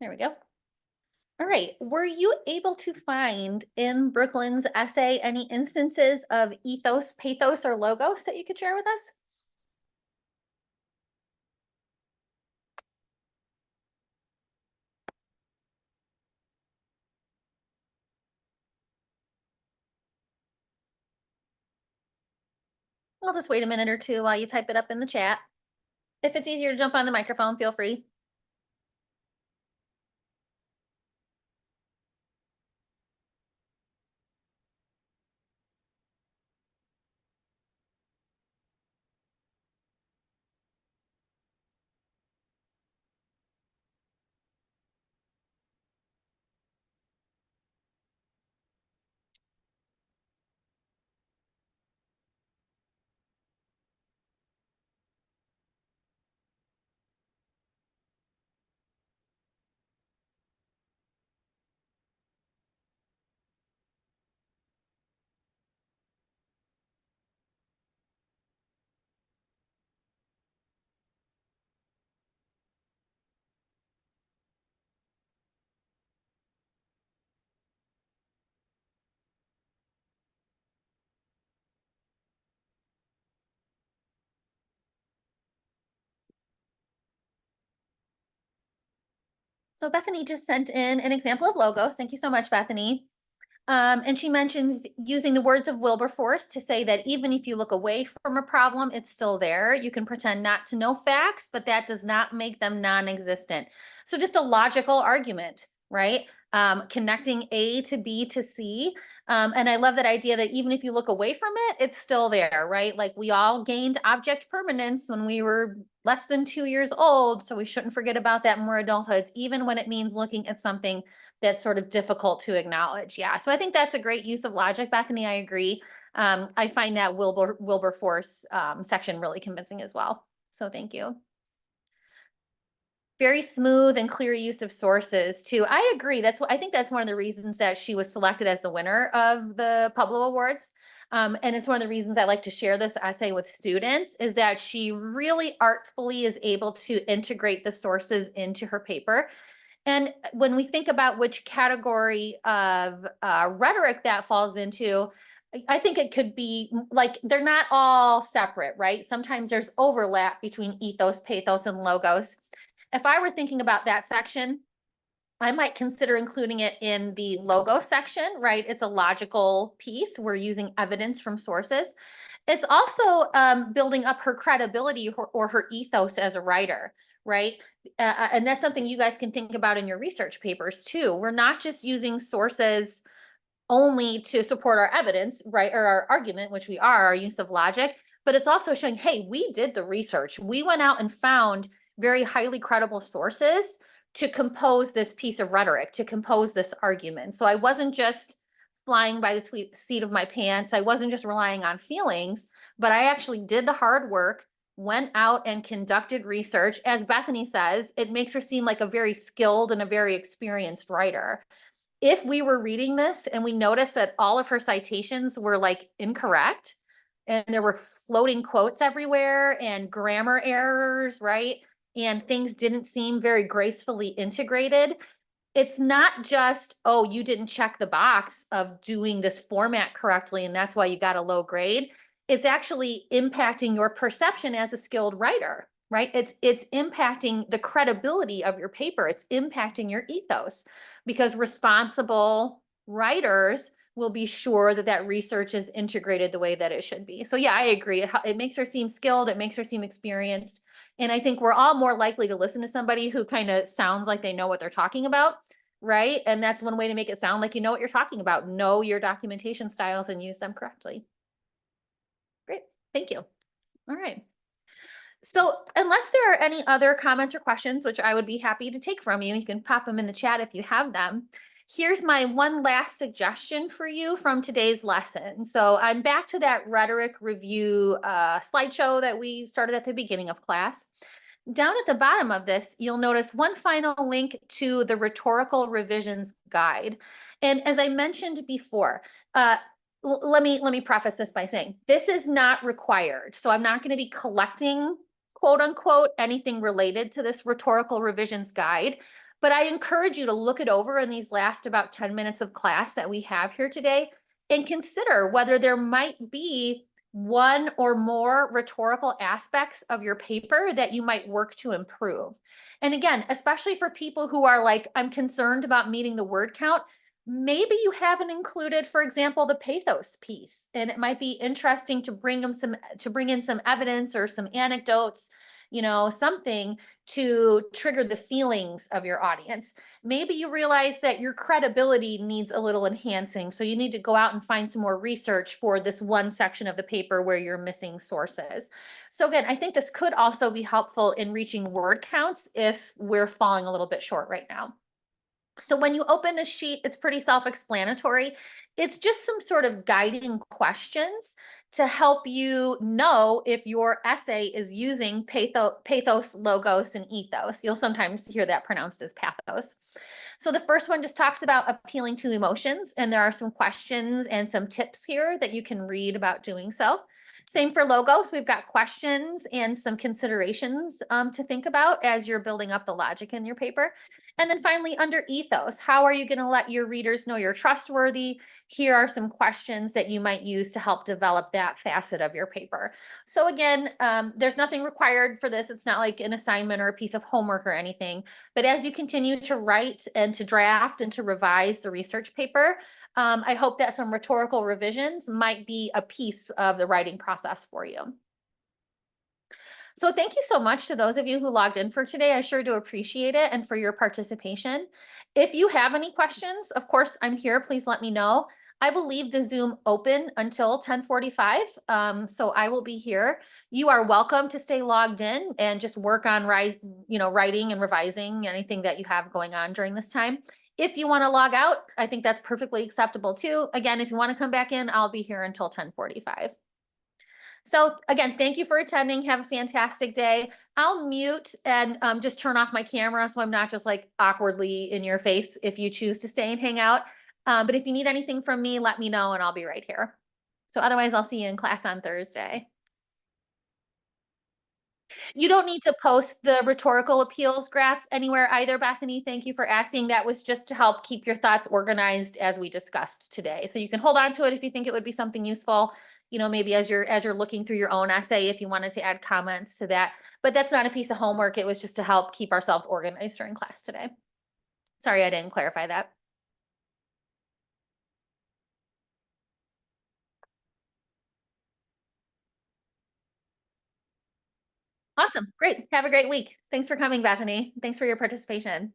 There we go. All right, were you able to find in Brooklyn's essay any instances of ethos, pathos, or logos that you could share with us? I'll just wait a minute or two while you type it up in the chat. If it's easier to jump on the microphone, feel free. So Bethany just sent in an example of logos. Thank you so much, Bethany. And she mentions using the words of Wilberforce to say that even if you look away from a problem, it's still there. You can pretend not to know facts, but that does not make them non-existent. So just a logical argument, right? Connecting A to B to C. And I love that idea that even if you look away from it, it's still there, right? Like we all gained object permanence when we were less than 2 years old. So we shouldn't forget about that when we're adulthoods, even when it means looking at something that's sort of difficult to acknowledge. Yeah, so I think that's a great use of logic, Bethany. I agree. I find that Wilberforce section really convincing as well. So thank you. Very smooth and clear use of sources too. I agree. That's what I think that's one of the reasons that she was selected as the winner of the Pablo Awards. And it's one of the reasons I like to share this essay with students is that she really artfully is able to integrate the sources into her paper. And when we think about which category of rhetoric that falls into, I think it could be like they're not all separate, right? Sometimes there's overlap between ethos, pathos, and logos. If I were thinking about that section, I might consider including it in the logo section, right? It's a logical piece. We're using evidence from sources. It's also building up her credibility or her ethos as a writer, right? And that's something you guys can think about in your research papers too. We're not just using sources only to support our evidence, right? Or our argument, which we are, our use of logic, but it's also showing, hey, we did the research. We went out and found very highly credible sources to compose this piece of rhetoric, to compose this argument. So I wasn't just flying by the seat of my pants. I wasn't just relying on feelings, but I actually did the hard work, went out and conducted research. As Bethany says, it makes her seem like a very skilled and a very experienced writer. If we were reading this and we noticed that all of her citations were like incorrect and there were floating quotes everywhere and grammar errors, right? And things didn't seem very gracefully integrated. It's not just, oh, you didn't check the box of doing this format correctly and that's why you got a low grade. It's actually impacting your perception as a skilled writer, right? It's impacting the credibility of your paper. It's impacting your ethos because responsible writers will be sure that that research is integrated the way that it should be. So yeah, I agree. It makes her seem skilled. It makes her seem experienced. And I think we're all more likely to listen to somebody who kind of sounds like they know what they're talking about, right? And that's one way to make it sound like you know what you're talking about. Know your documentation styles and use them correctly. Great, thank you. All right. So unless there are any other comments or questions, which I would be happy to take from you, you can pop them in the chat if you have them. Here's my one last suggestion for you from today's lesson. So I'm back to that rhetoric review slideshow that we started at the beginning of class. Down at the bottom of this, you'll notice one final link to the rhetorical revisions guide. And as I mentioned before, let me preface this by saying this is not required. So I'm not going to be collecting quote unquote anything related to this rhetorical revisions guide, but I encourage you to look it over in these last about 10 minutes of class that we have here today and consider whether there might be one or more rhetorical aspects of your paper that you might work to improve. And again, especially for people who are like, I'm concerned about meeting the word count, maybe you haven't included, for example, the pathos piece, and it might be interesting to bring in some evidence or some anecdotes, something to trigger the feelings of your audience. Maybe you realize that your credibility needs a little enhancing, so you need to go out and find some more research for this one section of the paper where you're missing sources. So again, I think this could also be helpful in reaching word counts if we're falling a little bit short right now. So when you open the sheet, it's pretty self-explanatory. It's just some sort of guiding questions to help you know if your essay is using pathos, logos, and ethos. You'll sometimes hear that pronounced as pathos. So the first one just talks about appealing to emotions, and there are some questions and some tips here that you can read about doing so. Same for logos. We've got questions and some considerations to think about as you're building up the logic in your paper. And then finally, under ethos, how are you going to let your readers know you're trustworthy? Here are some questions that you might use to help develop that facet of your paper. So again, there's nothing required for this. It's not like an assignment or a piece of homework or anything. But as you continue to write and to draft and to revise the research paper, I hope that some rhetorical revisions might be a piece of the writing process for you. So thank you so much to those of you who logged in for today. I sure do appreciate it and for your participation. If you have any questions, of course, I'm here. Please let me know. I will leave the Zoom open until 10:45, so I will be here. You are welcome to stay logged in and just work on writing and revising anything that you have going on during this time. If you want to log out, I think that's perfectly acceptable too. Again, if you want to come back in, I'll be here until 10:45. So again, thank you for attending. Have a fantastic day. I'll mute and just turn off my camera so I'm not just like awkwardly in your face if you choose to stay and hang out. But if you need anything from me, let me know and I'll be right here. So otherwise, I'll see you in class on Thursday. You don't need to post the rhetorical appeals graph anywhere either, Bethany. Thank you for asking. That was just to help keep your thoughts organized as we discussed today. So you can hold on to it if you think it would be something useful, maybe as you're looking through your own essay, if you wanted to add comments to that. But that's not a piece of homework. It was just to help keep ourselves organized during class today. Sorry, I didn't clarify that. Awesome. Great. Have a great week. Thanks for coming, Bethany. Thanks for your participation.